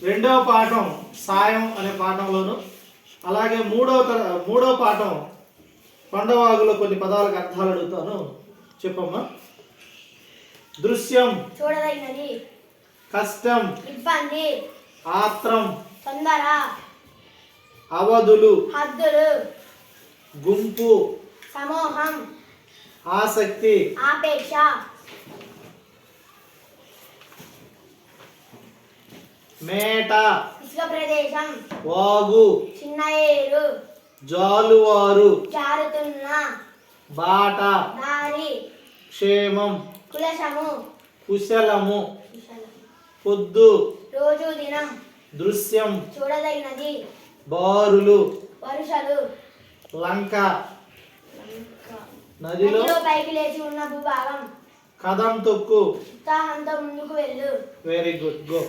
రెండవ పాఠం సాయం అనే పాఠంలోను, అలాగే మూడవ పాఠం కొండవాగులో కొన్ని పదాలకు అర్థాలు అడుగుతాను, చెప్పమ్మా. దృశ్యం చూడదగినది, కష్టం ఇబ్బంది, ఆత్రం తొందర, అవధులు హద్దులు, గుంపు సమూహం, ఆసక్తి ఆపేక్ష, మేట ఇసుక ప్రదేశం, వాగు చిన్న ఏరు, జాలువారు జారుతున్న, బాట దారి, క్షేమం కులశము, కుశలము పొద్దు రోజు దినం, దృశ్యం చూడదగినది, బారులు వరుసలు, లంక నదిలో నదిలో పైకి లేచి ఉన్న భూభాగం, కదం తొక్కు. ఉత్సాహంతో ముందుకు వెళ్ళు. Very good, go.